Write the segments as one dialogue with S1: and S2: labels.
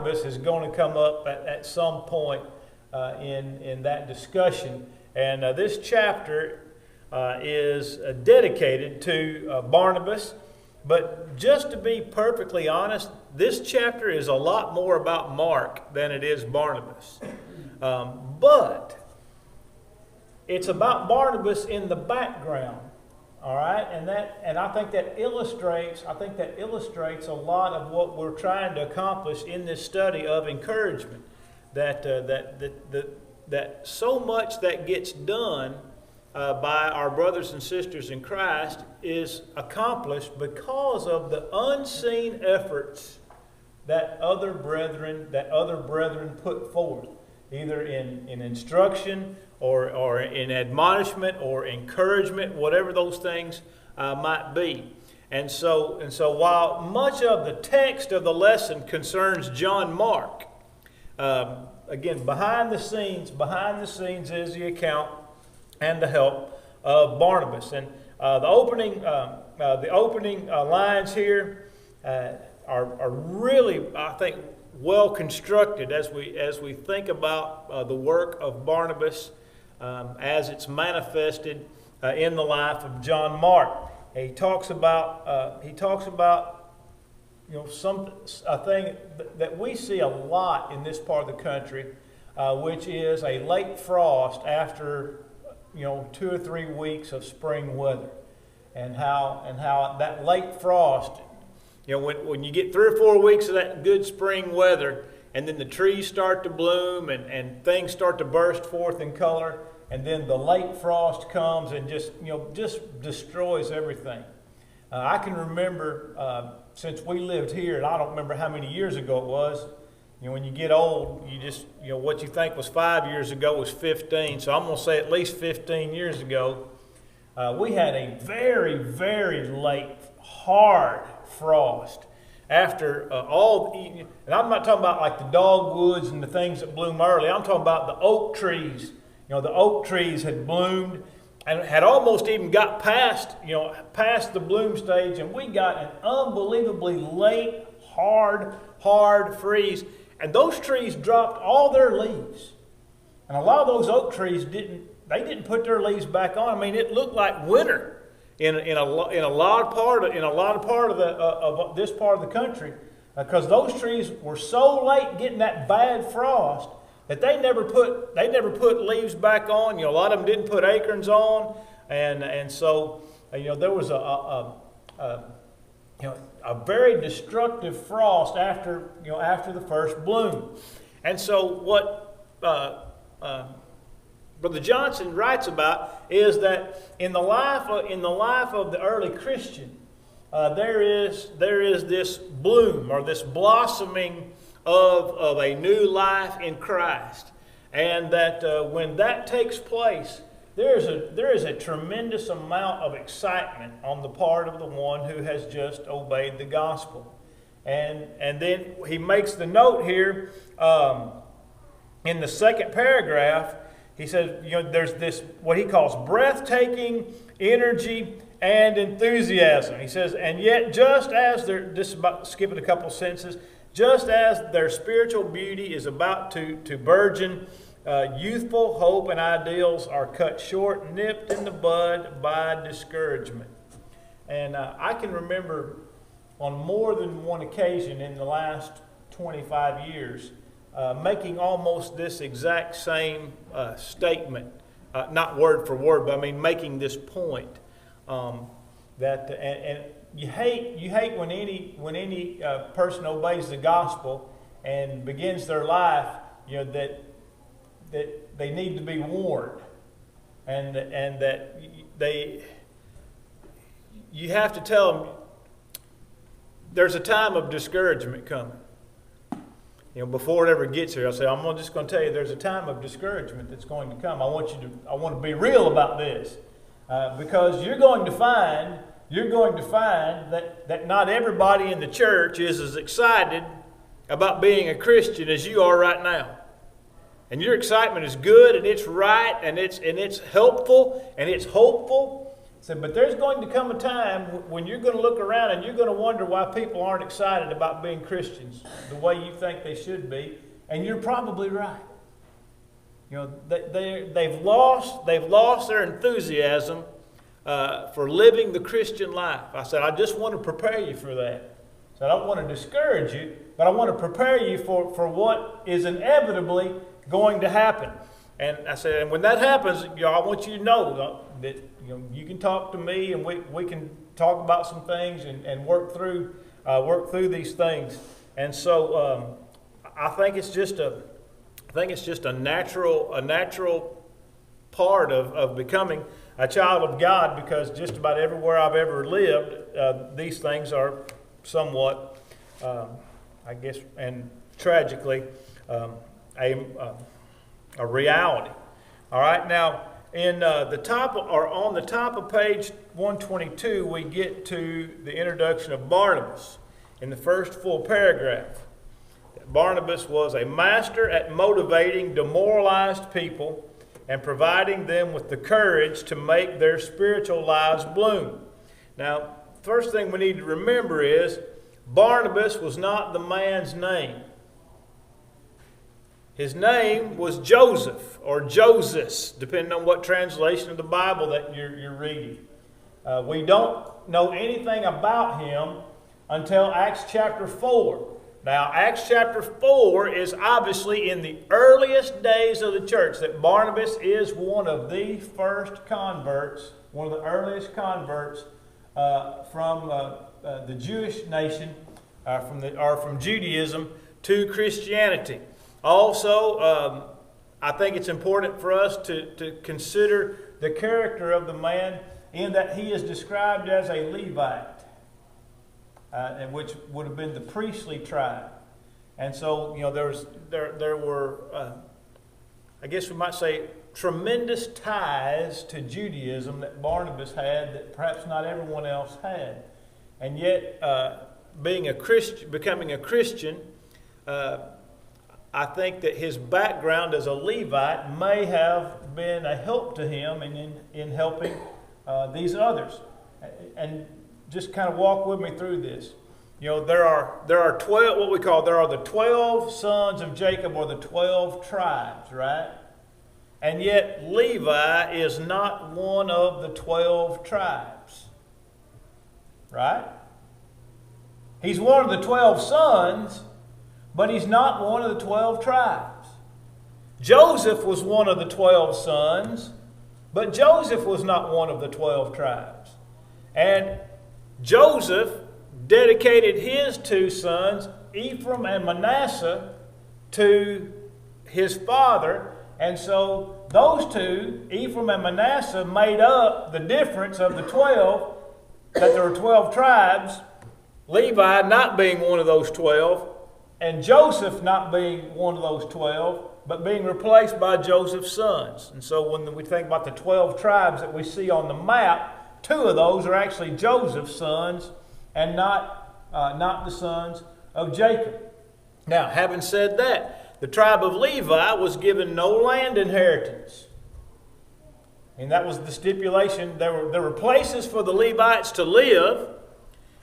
S1: Barnabas is going to come up at some point in that discussion. And this chapter is dedicated to Barnabas. But just to be perfectly honest, this chapter is a lot more about Mark than it is Barnabas. But it's about Barnabas in the background. All right, and I think that illustrates a lot of what we're trying to accomplish in this study of encouragement. That so much that gets done by our brothers and sisters in Christ is accomplished because of the unseen efforts that other brethren put forth, either in instruction or in admonishment or encouragement, whatever those things might be. And so while much of the text of the lesson concerns John Mark, again, behind the scenes is the account and the help of Barnabas. And the opening lines here are really, I think, well constructed as we think about the work of Barnabas as it's manifested in the life of John Mark. He talks about a thing that we see a lot in this part of the country, which is a late frost after 2 or 3 weeks of spring weather, and how that late frost, when you get 3 or 4 weeks of that good spring weather, and then the trees start to bloom and things start to burst forth in color, and then the late frost comes and just destroys everything. I can remember since we lived here, and I don't remember how many years ago it was. When you get old, you just what you think was 5 years ago was 15. So I'm going to say at least 15 years ago, we had a very, very late, hard frost. After and I'm not talking about like the dogwoods and the things that bloom early. I'm talking about the oak trees. The oak trees had bloomed and had almost even got past the bloom stage, and we got an unbelievably late, hard freeze. And those trees dropped all their leaves. And a lot of those oak trees didn't put their leaves back on. I mean, it looked like winter in a lot of part of this part of the country, because those trees were so late getting that bad frost that they never put leaves back on. A lot of them didn't put acorns on, and so there was a very destructive frost after the first bloom. And so what Brother Johnson writes about is that in the life of the early Christian, there is this bloom or this blossoming of a new life in Christ, and that when that takes place, there is a tremendous amount of excitement on the part of the one who has just obeyed the gospel. And then he makes the note here in the second paragraph. He says, there's this, what he calls breathtaking energy and enthusiasm. He says, and yet just as this is about skipping a couple sentences, just as their spiritual beauty is about to burgeon, youthful hope and ideals are cut short, nipped in the bud by discouragement. And I can remember on more than one occasion in the last 25 years making almost this exact same statement, not word for word, but I mean making this point that and you hate when any person obeys the gospel and begins their life, that they need to be warned, and that you have to tell them there's a time of discouragement coming. Before it ever gets here, I say I'm just going to tell you there's a time of discouragement that's going to come. I want to be real about this, because you're going to find that not everybody in the church is as excited about being a Christian as you are right now. And your excitement is good, and it's right, and it's helpful, and it's hopeful. said, but there's going to come a time when you're going to look around and you're going to wonder why people aren't excited about being Christians the way you think they should be, and you're probably right. You know, they've lost their enthusiasm for living the Christian life. I said, I just want to prepare you for that. So I don't want to discourage you, but I want to prepare you for what is inevitably going to happen. And I said, and when that happens, you know, I want you to know that you can talk to me, and we can talk about some things and work through these things. And so I think it's just a natural part of becoming a child of God, because just about everywhere I've ever lived, these things are somewhat, I guess, and tragically, a reality. All right, now in on the top of page 122, we get to the introduction of Barnabas in the first full paragraph. Barnabas was a master at motivating demoralized people and providing them with the courage to make their spiritual lives bloom. Now, first thing we need to remember is Barnabas was not the man's name. His name was Joseph, or Joses, depending on what translation of the Bible that you're reading. We don't know anything about him until Acts chapter 4. Now, Acts chapter 4 is obviously in the earliest days of the church, that Barnabas is one of the first converts, one of the earliest converts from the Jewish nation, from Judaism to Christianity. Also, I think it's important for us to consider the character of the man, in that he is described as a Levite, which would have been the priestly tribe. And so, you know, there were, I guess we might say, tremendous ties to Judaism that Barnabas had that perhaps not everyone else had. And yet, becoming a Christian, I think that his background as a Levite may have been a help to him in helping these others. And just kind of walk with me through this. You know, there are 12, there are the 12 sons of Jacob, or the 12 tribes, right? And yet Levi is not one of the 12 tribes, right? He's one of the 12 sons, but he's not one of the 12 tribes. Joseph was one of the 12 sons, but Joseph was not one of the 12 tribes. And Joseph dedicated his two sons, Ephraim and Manasseh, to his father. And so those two, Ephraim and Manasseh, made up the difference of the 12, that there were 12 tribes, Levi not being one of those 12, and Joseph not being one of those 12, but being replaced by Joseph's sons. And so when we think about the 12 tribes that we see on the map, 2 of those are actually Joseph's sons, and not the sons of Jacob. Now, having said that, the tribe of Levi was given no land inheritance. And that was the stipulation. There were places for the Levites to live,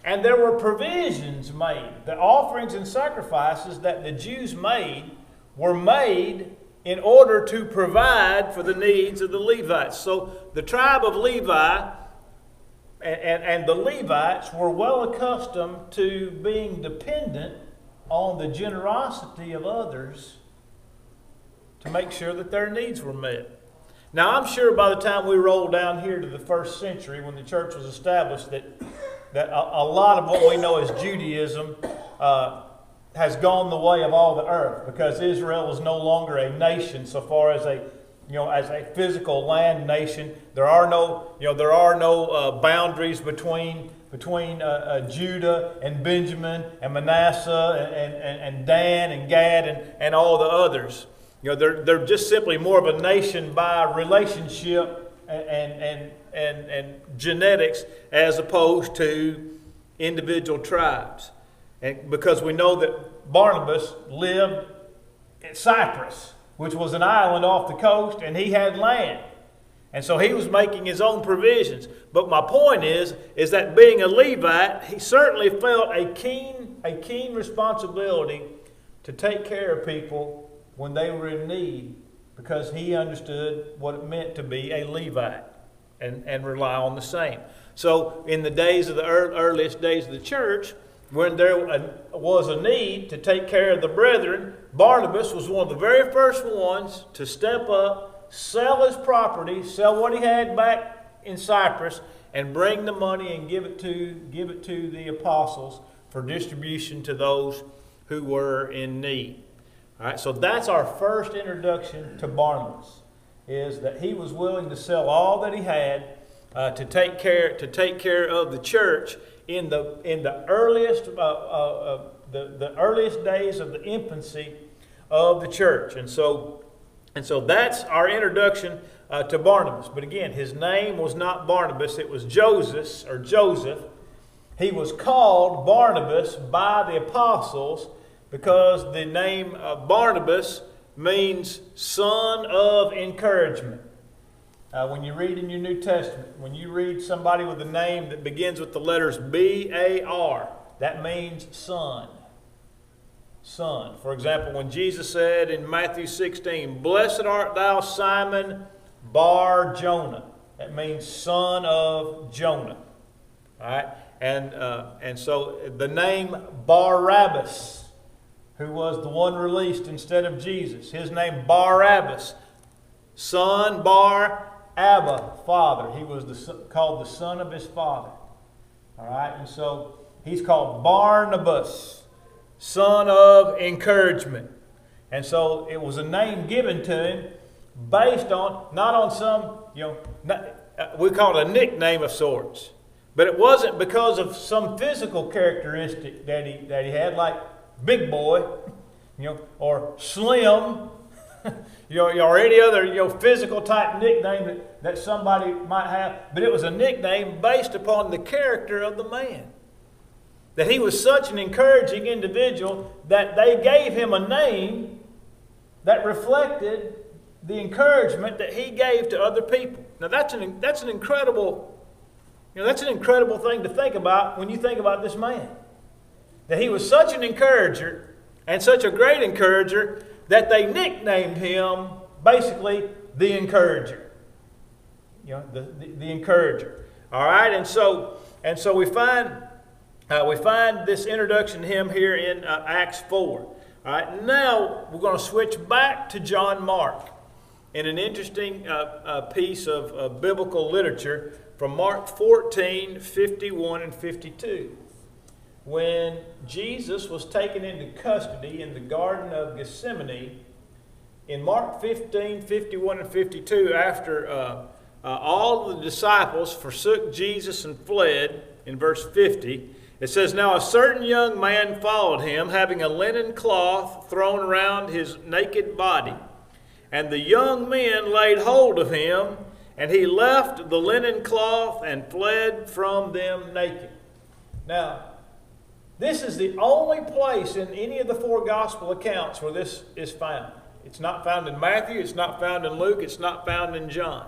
S1: and there were provisions made. The offerings and sacrifices that the Jews made were made in order to provide for the needs of the Levites. So the tribe of Levi and the Levites were well accustomed to being dependent on the generosity of others to make sure that their needs were met. Now, I'm sure by the time we roll down here to the first century, when the church was established, that a lot of what we know as Judaism has gone the way of all the earth, because Israel is no longer a nation so far as a physical land nation. There are no boundaries between Judah and Benjamin and Manasseh and Dan and Gad and all the others. You know, they're just simply more of a nation by relationship and genetics, as opposed to individual tribes. And because we know that Barnabas lived in Cyprus, which was an island off the coast, and he had land. And so he was making his own provisions. But my point is that being a Levite, he certainly felt a keen responsibility to take care of people when they were in need, because he understood what it meant to be a Levite and rely on the same. So in the days of the earliest days of the church, when there was a need to take care of the brethren, Barnabas was one of the very first ones to step up, sell his property, sell what he had back in Cyprus, and bring the money and give it to the apostles for distribution to those who were in need. All right, so that's our first introduction to Barnabas, is that he was willing to sell all that he had to take care of the church in the earliest the earliest days of the infancy of the church. And so that's our introduction to Barnabas. But again, his name was not Barnabas, it was Joseph. He was called Barnabas by the apostles because the name Barnabas means son of encouragement. When you read in your New Testament, when you read somebody with a name that begins with the letters B-A-R, that means son. Son. For example, when Jesus said in Matthew 16, "Blessed art thou, Simon Bar-Jonah," that means son of Jonah. All right? And so the name Barabbas, who was the one released instead of Jesus, his name Barabbas, son Bar-Abba, father. He was called the son of his father. All right? And so he's called Barnabas, son of encouragement. And so it was a name given to him based on, not on some, we call it a nickname of sorts. But it wasn't because of some physical characteristic that he had, like big boy, or slim, or any other physical type nickname that somebody might have. But it was a nickname based upon the character of the man. That he was such an encouraging individual that they gave him a name that reflected the encouragement that he gave to other people. Now that's an incredible. That's an incredible thing to think about when you think about this man. That he was such an encourager and such a great encourager that they nicknamed him basically the encourager. The encourager. All right, and so we find this introduction to him here in Acts 4. All right, now we're going to switch back to John Mark in an interesting piece of biblical literature from Mark 14, 51 and 52. When Jesus was taken into custody in the Garden of Gethsemane, in Mark 15, 51 and 52, after all the disciples forsook Jesus and fled, in verse 50, it says, "Now a certain young man followed him, having a linen cloth thrown around his naked body. And the young men laid hold of him, and he left the linen cloth and fled from them naked." Now, this is the only place in any of the four gospel accounts where this is found. It's not found in Matthew, it's not found in Luke, it's not found in John.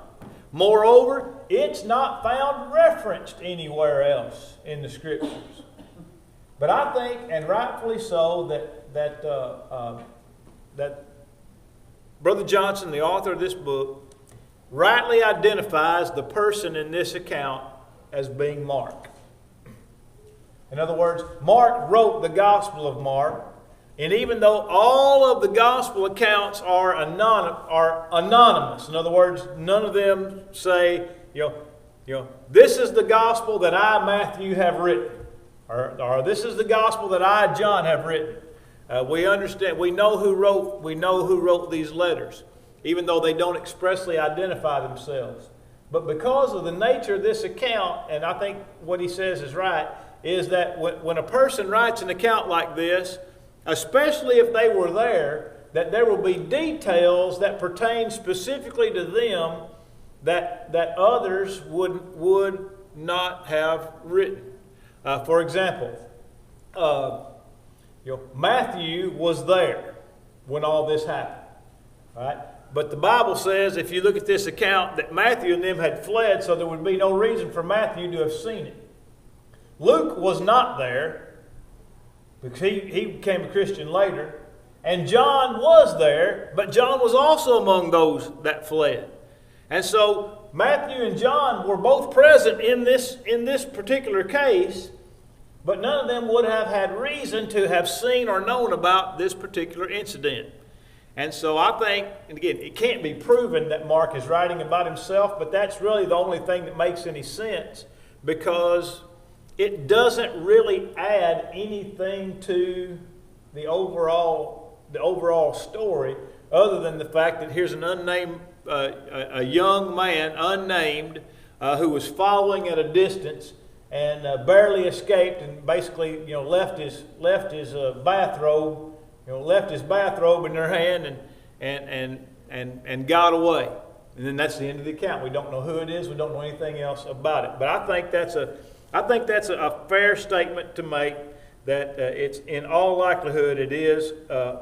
S1: Moreover, it's not found referenced anywhere else in the Scriptures. But I think, and rightfully so, that Brother Johnson, the author of this book, rightly identifies the person in this account as being Mark. In other words, Mark wrote the Gospel of Mark, and even though all of the Gospel accounts are anonymous, in other words, none of them say, this is the Gospel that I, Matthew, have written, or this is the Gospel that I, John, have written. We understand. We know who wrote these letters, even though they don't expressly identify themselves. But because of the nature of this account, and I think what he says is right, is that when a person writes an account like this, especially if they were there, that there will be details that pertain specifically to them that others would not have written. For example, Matthew was there when all this happened. Right? But the Bible says, if you look at this account, that Matthew and them had fled, so there would be no reason for Matthew to have seen it. Luke was not there, because he became a Christian later. And John was there, but John was also among those that fled. And so Matthew and John were both present in this particular case, but none of them would have had reason to have seen or known about this particular incident. And so I think, and again, it can't be proven that Mark is writing about himself, but that's really the only thing that makes any sense, because it doesn't really add anything to the overall story, other than the fact that here's an unnamed, a young man, unnamed, who was following at a distance and barely escaped, and basically, left his bathrobe, left his bathrobe in their hand and got away. And then that's the end of the account. We don't know who it is. We don't know anything else about it. But I think that's a fair statement to make, that it's in all likelihood it is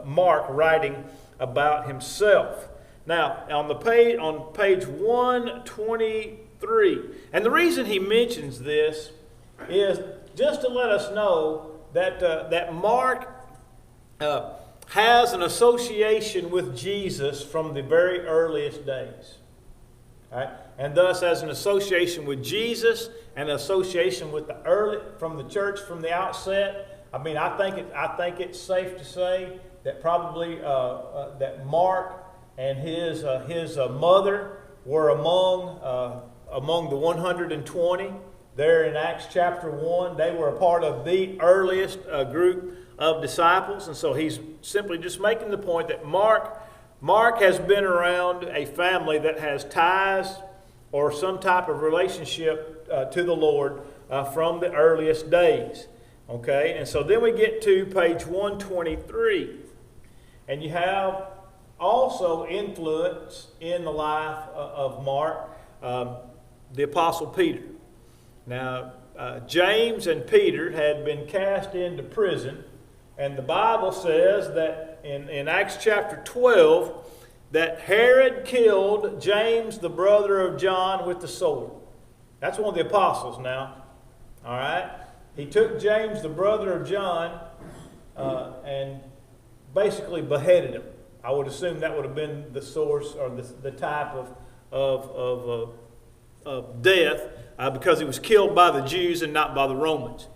S1: Mark writing about himself. Now, on page 123, and the reason he mentions this is just to let us know that Mark has an association with Jesus from the very earliest days. All right? And thus has an association with Jesus and an association with from the church from the outset. I mean, I think it's safe to say that probably that Mark and his mother were among the 120 there in Acts chapter 1. They were a part of the earliest group of disciples, and so he's simply just making the point that Mark has been around a family that has ties or some type of relationship to the Lord from the earliest days. Okay, and so then we get to page 123, and you have also influence in the life of Mark, the Apostle Peter. Now, James and Peter had been cast into prison, and the Bible says that in Acts chapter 12, that Herod killed James, the brother of John, with the sword. That's one of the apostles now. All right? He took James, the brother of John, and basically beheaded him. I would assume that would have been the source or the type of death, because he was killed by the Jews and not by the Romans.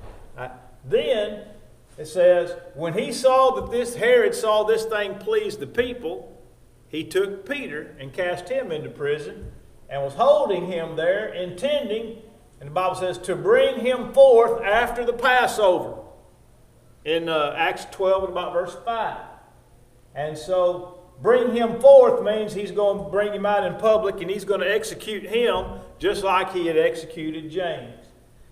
S1: Then it says, when he saw that Herod saw this thing pleased the people, he took Peter and cast him into prison and was holding him there, intending, and the Bible says, to bring him forth after the Passover. In Acts 12 and about verse 5. And so bring him forth means he's going to bring him out in public, and he's going to execute him just like he had executed James.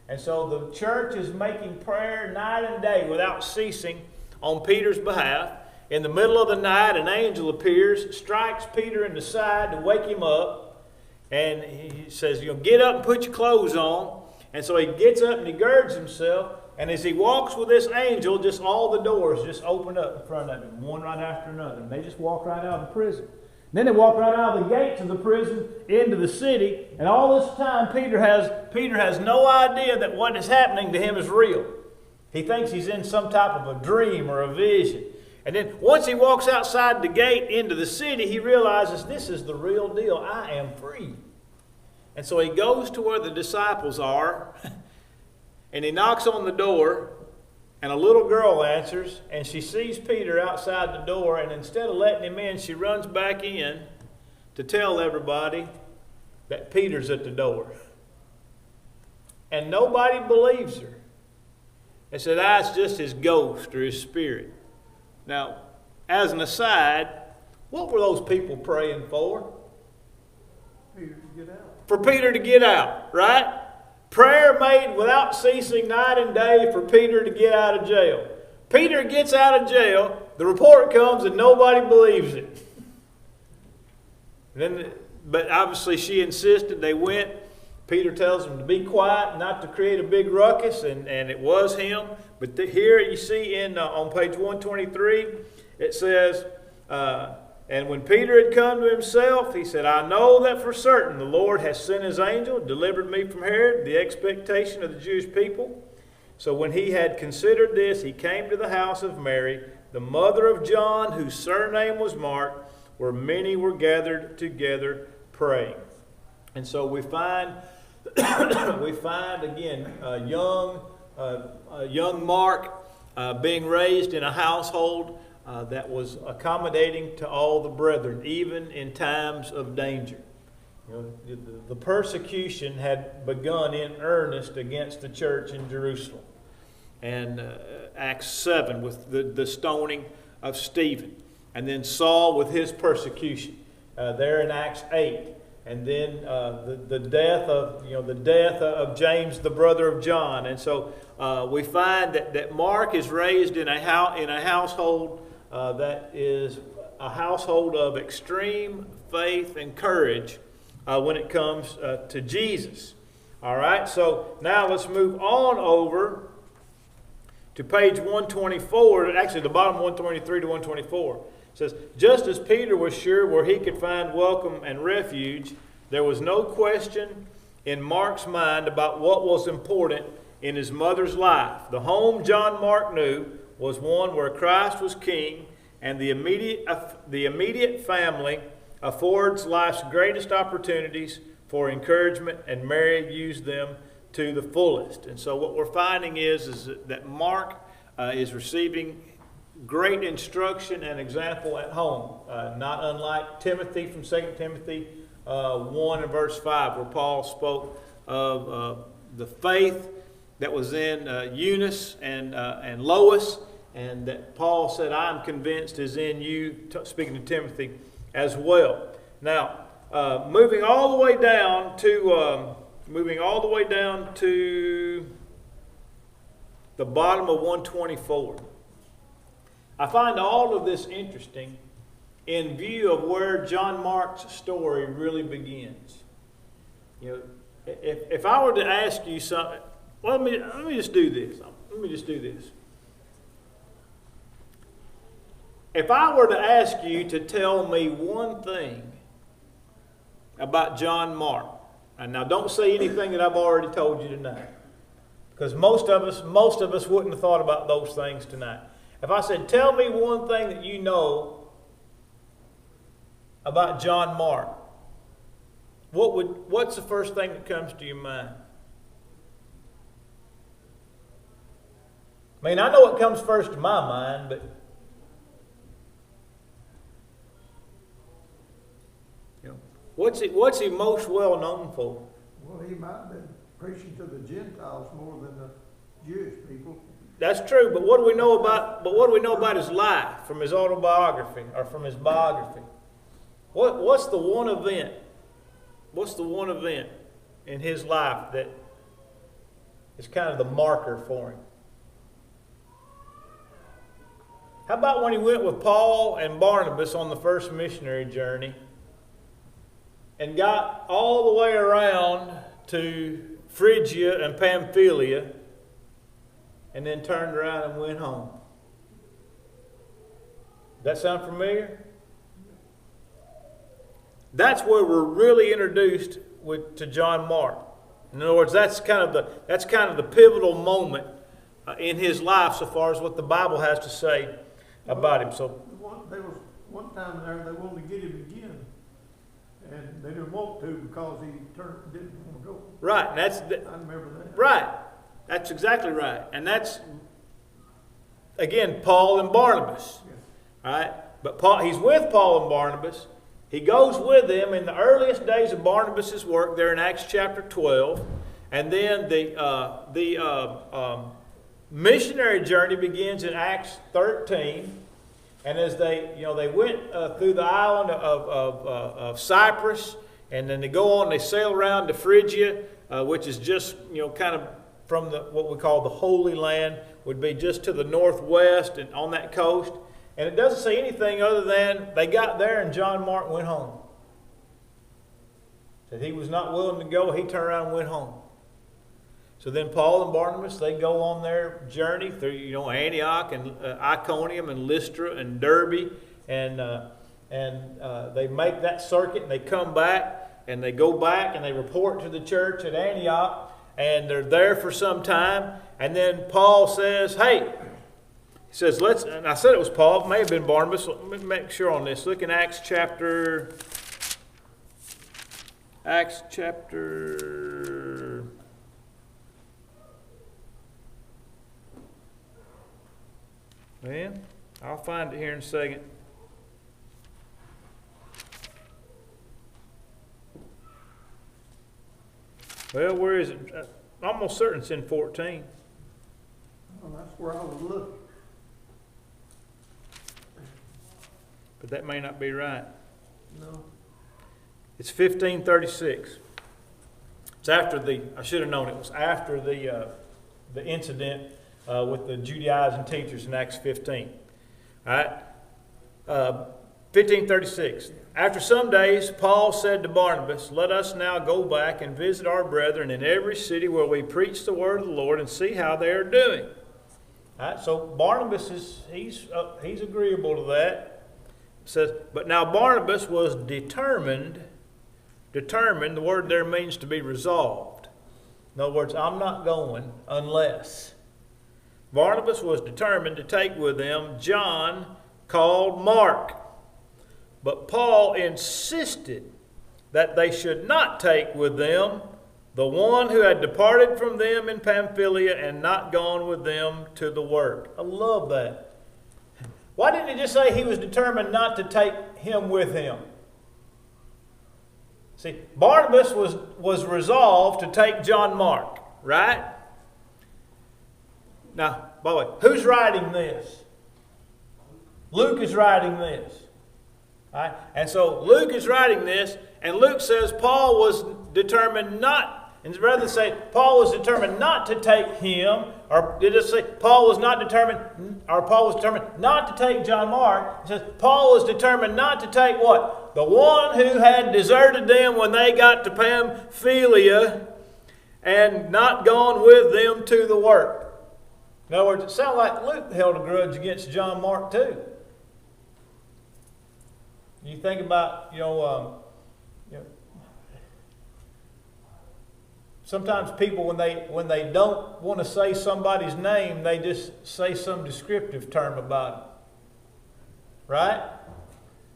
S1: And so the church is making prayer night and day without ceasing on Peter's behalf. In the middle of the night, an angel appears, strikes Peter in the side to wake him up, and he says, get up and put your clothes on. And so he gets up and he girds himself, and as he walks with this angel, just all the doors just open up in front of him, one right after another. And they just walk right out of the prison. Then they walk right out of the gates of the prison into the city, and all this time Peter has no idea that what is happening to him is real. He thinks he's in some type of a dream or a vision. And then once he walks outside the gate into the city, he realizes this is the real deal. I am free. And so he goes to where the disciples are, and he knocks on the door, and a little girl answers, and she sees Peter outside the door, and instead of letting him in, she runs back in to tell everybody that Peter's at the door. And nobody believes her. They said, it's just his ghost or his spirit. Now, as an aside, what were those people praying for?
S2: Peter to get out.
S1: For Peter to get out, right? Prayer made without ceasing night and day for Peter to get out of jail. Peter gets out of jail, the report comes and nobody believes it. But obviously she insisted. They went. Peter tells them to be quiet, not to create a big ruckus, and it was him. But here you see on page 123, it says, And when Peter had come to himself, he said, I know that for certain the Lord has sent his angel, delivered me from Herod, the expectation of the Jewish people. So when he had considered this, he came to the house of Mary, the mother of John, whose surname was Mark, where many were gathered together praying. And so we find again young Mark being raised in a household that was accommodating to all the brethren, even in times of danger. You know, the persecution had begun in earnest against the church in Jerusalem. And Acts 7 with the stoning of Stephen. And then Saul with his persecution there in Acts 8. And then the death of James, the brother of John. And so we find that Mark is raised in a household that is a household of extreme faith and courage when it comes to Jesus. All right, so now let's move on over to page 124, actually the bottom 123 to 124. It says, just as Peter was sure where he could find welcome and refuge, there was no question in Mark's mind about what was important in his mother's life. The home John Mark knew was one where Christ was king, and the immediate family affords life's greatest opportunities for encouragement, and Mary used them to the fullest. And so what we're finding is that Mark is receiving great instruction and example at home, not unlike Timothy from 2 Timothy 1 and verse 5, where Paul spoke of the faith that was in Eunice and Lois, and that Paul said, I'm convinced is in you, speaking to Timothy as well. Now, moving all the way down to the bottom of 124. I find all of this interesting in view of where John Mark's story really begins. You know, if I were to ask you something, well, let me just do this. If I were to ask you to tell me one thing about John Mark, and now don't say anything that I've already told you tonight, because most of us wouldn't have thought about those things tonight. If I said, tell me one thing that you know about John Mark, what's the first thing that comes to your mind? I mean, I know what comes first to my mind, but you know, what's he most well known for?
S2: Well, he might have been preaching to the Gentiles more than the Jewish people.
S1: That's true, but what do we know about his life from his autobiography or from his biography? What's the one event? What's the one event in his life that is kind of the marker for him? How about when he went with Paul and Barnabas on the first missionary journey and got all the way around to Phrygia and Pamphylia and then turned around and went home? Does that sound familiar? That's where we're really introduced to John Mark. In other words, that's kind of the pivotal moment in his life, so far as what the Bible has to say about him. So
S2: there was one time there they wanted to get him again, and they didn't want to because he didn't want to go.
S1: Right,
S2: I remember that.
S1: Right, that's exactly right, and that's again Paul and Barnabas. Yeah. Right, but he's with Paul and Barnabas. He goes with them in the earliest days of Barnabas' work there in Acts chapter 12. And then the missionary journey begins in Acts 13. And as they went through the island of Cyprus, and then they go on, they sail around to Phrygia, which is just, kind of from what we call the Holy Land, would be just to the northwest and on that coast. And it doesn't say anything other than they got there and John Mark went home. Said he was not willing to go. He turned around and went home. So then Paul and Barnabas, they go on their journey through Antioch and Iconium and Lystra and Derbe. And they make that circuit, and they come back, and they go back, and they report to the church at Antioch, and they're there for some time, and then Paul says, hey, he says, and I said it was Paul, it may have been Barnabas, let me make sure on this. Look in Acts chapter, man, I'll find it here in a second. Well, where is it? I'm almost certain it's in 14.
S2: Well, that's where I was looking.
S1: But that may not be right.
S2: No.
S1: It's 1536. It's after I should have known it was after the incident with the Judaizing teachers in Acts 15. All right? 1536. After some days, Paul said to Barnabas, let us now go back and visit our brethren in every city where we preach the word of the Lord and see how they are doing. All right? So Barnabas he's agreeable to that. It says, but now Barnabas was determined, the word there means to be resolved. In other words, I'm not going unless. Barnabas was determined to take with them John called Mark. But Paul insisted that they should not take with them the one who had departed from them in Pamphylia and not gone with them to the work. I love that. Why didn't he just say he was determined not to take him with him? See, Barnabas was resolved to take John Mark, right? Now, by the way, who's writing this? Luke is writing this. Right? And so Luke is writing this, and Luke says Paul was determined not, and rather than say Paul was determined not to take him, or did it say Paul was determined not to take John Mark? It says Paul was determined not to take what? The one who had deserted them when they got to Pamphylia and not gone with them to the work. In other words, it sounds like Luke held a grudge against John Mark too. You think about, sometimes people when they don't want to say somebody's name, they just say some descriptive term about it, right?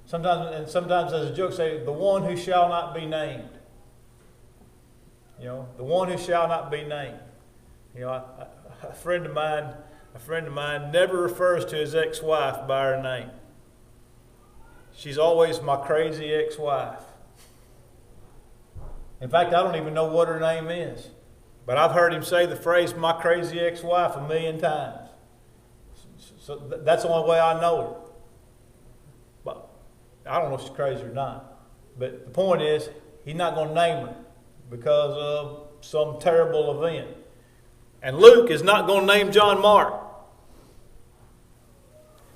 S1: Sometimes as a joke, say the one who shall not be named. The one who shall not be named. A friend of mine never refers to his ex-wife by her name. She's always my crazy ex-wife. In fact, I don't even know what her name is. But I've heard him say the phrase, my crazy ex-wife, 1,000,000 times. So that's the only way I know her. But I don't know if she's crazy or not. But the point is, he's not going to name her because of some terrible event. And Luke is not going to name John Mark.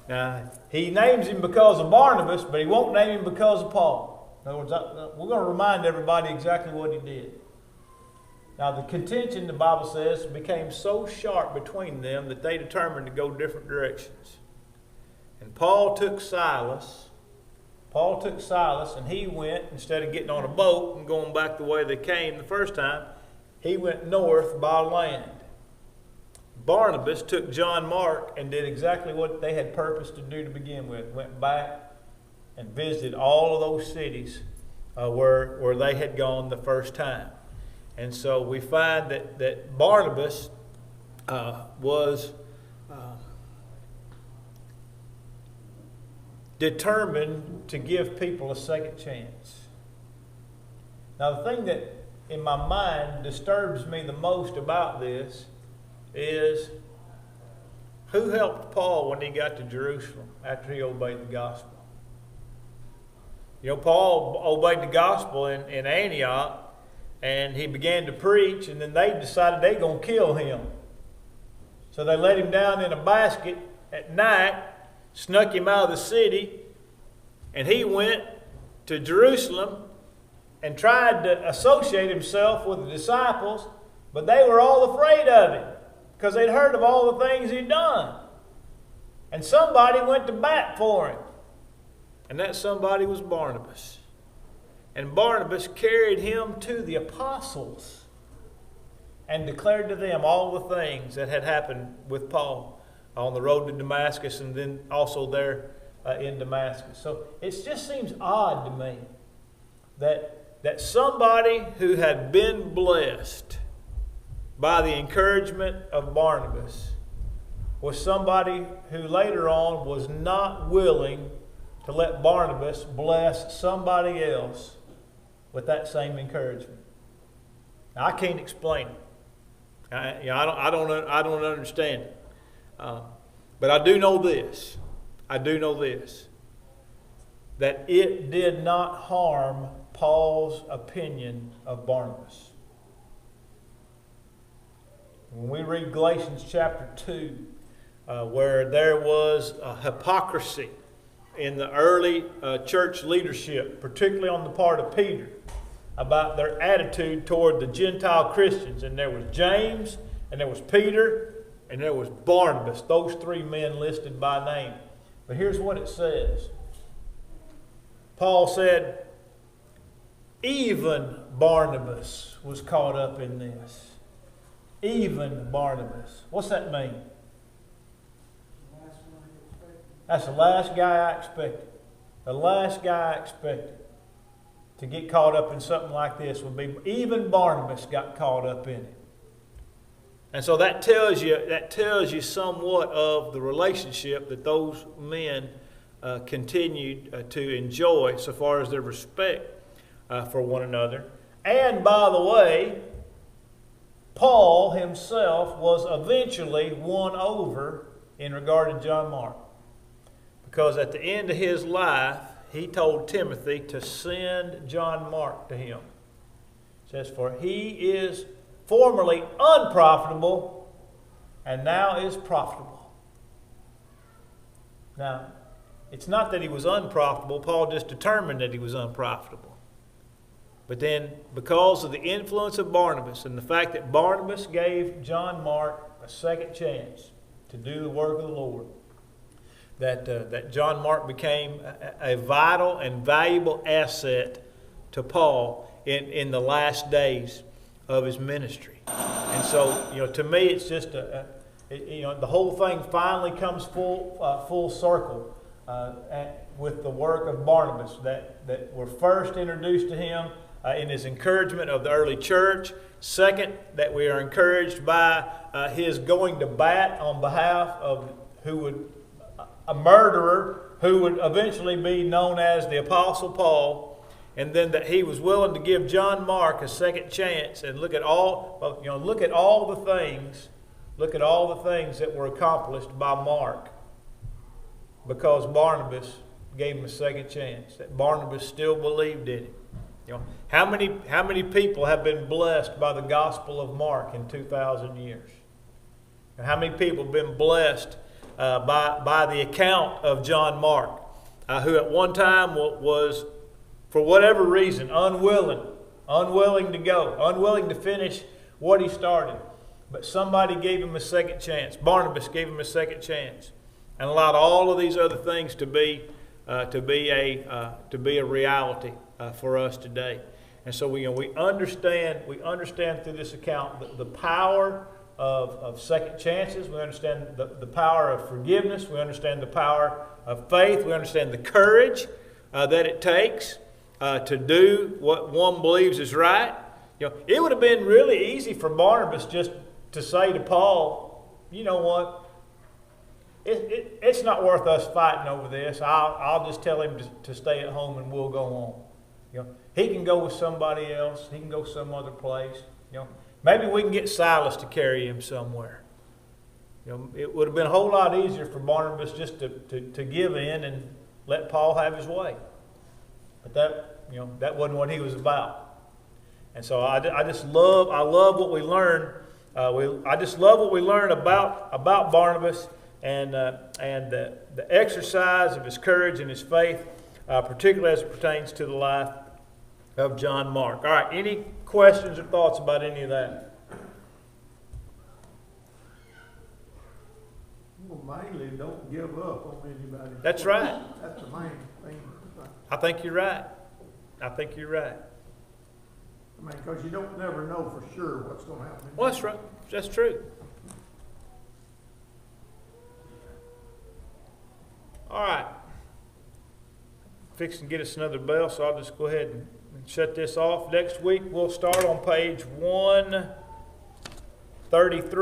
S1: Now, he names him because of Barnabas, but he won't name him because of Paul. In other words, we're going to remind everybody exactly what he did. Now, the contention, the Bible says, became so sharp between them that they determined to go different directions. And Paul took Silas, and he went, instead of getting on a boat and going back the way they came the first time, he went north by land. Barnabas took John Mark and did exactly what they had purposed to do to begin with. Went back and visited all of those cities where they had gone the first time. And so we find that Barnabas was determined to give people a second chance. Now, the thing that in my mind disturbs me the most about this is who helped Paul when he got to Jerusalem after he obeyed the gospel. Paul obeyed the gospel in Antioch, and he began to preach, and then they decided they were going to kill him. So they let him down in a basket at night, snuck him out of the city, and he went to Jerusalem and tried to associate himself with the disciples, but they were all afraid of him because they'd heard of all the things he'd done. And somebody went to bat for him. And that somebody was Barnabas. And Barnabas carried him to the apostles and declared to them all the things that had happened with Paul on the road to Damascus and then also there in Damascus. So it just seems odd to me that somebody who had been blessed by the encouragement of Barnabas was somebody who later on was not willing to let Barnabas bless somebody else with that same encouragement. Now, I can't explain it. I don't understand it. But I do know this. That it did not harm Paul's opinion of Barnabas. When we read Galatians chapter 2, where there was hypocrisy in the early church leadership, particularly on the part of Peter, about their attitude toward the Gentile Christians. And there was James, and there was Peter, and there was Barnabas, those three men listed by name. But here's what it says. Paul said, even Barnabas was caught up in this. Even Barnabas. What's that mean? That's the last guy I expected. The last guy I expected to get caught up in something like this would be, even Barnabas got caught up in it. And so that tells you somewhat of the relationship that those men continued to enjoy so far as their respect for one another. And by the way, Paul himself was eventually won over in regard to John Mark. Because at the end of his life, he told Timothy to send John Mark to him. It says, for he is formerly unprofitable and now is profitable. Now, it's not that he was unprofitable. Paul just determined that he was unprofitable. But then, because of the influence of Barnabas and the fact that Barnabas gave John Mark a second chance to do the work of the Lord, that John Mark became a vital and valuable asset to Paul in the last days of his ministry. And so, to me, it's just the whole thing finally comes full circle with the work of Barnabas that were first introduced to him in his encouragement of the early church. Second, that we are encouraged by his going to bat on behalf of a murderer who would eventually be known as the Apostle Paul, and then that he was willing to give John Mark a second chance. And look at all the things that were accomplished by Mark because Barnabas gave him a second chance. That Barnabas still believed in him. How many people have been blessed by the gospel of Mark in 2,000 years? And how many people have been blessed by the account of John Mark, who at one time was, for whatever reason, unwilling to go, unwilling to finish what he started. But somebody gave him a second chance. Barnabas gave him a second chance and allowed all of these other things to be a reality for us today. And so we understand through this account the power of second chances. We understand the power of forgiveness. We understand the power of faith. We understand the courage that it takes to do what one believes is right. It would have been really easy for Barnabas just to say to Paul, you know what? It's not worth us fighting over this. I'll just tell him to stay at home and we'll go on. He can go with somebody else. He can go some other place. Maybe we can get Silas to carry him somewhere. It would have been a whole lot easier for Barnabas just to give in and let Paul have his way. But that wasn't what he was about. And so I love what we learn. I just love what we learn about Barnabas and the exercise of his courage and his faith, particularly as it pertains to the life of John Mark. All right, any questions or thoughts about any of that?
S2: Well, mainly don't give up on anybody.
S1: That's right.
S2: That's the main thing.
S1: I think you're right. I think you're right.
S2: I mean, because you don't never know for sure what's going to happen.
S1: Well, that's right. That's true. All right. Fixing to get us another bell, so I'll just go ahead and shut this off. Next week, we'll start on page 133.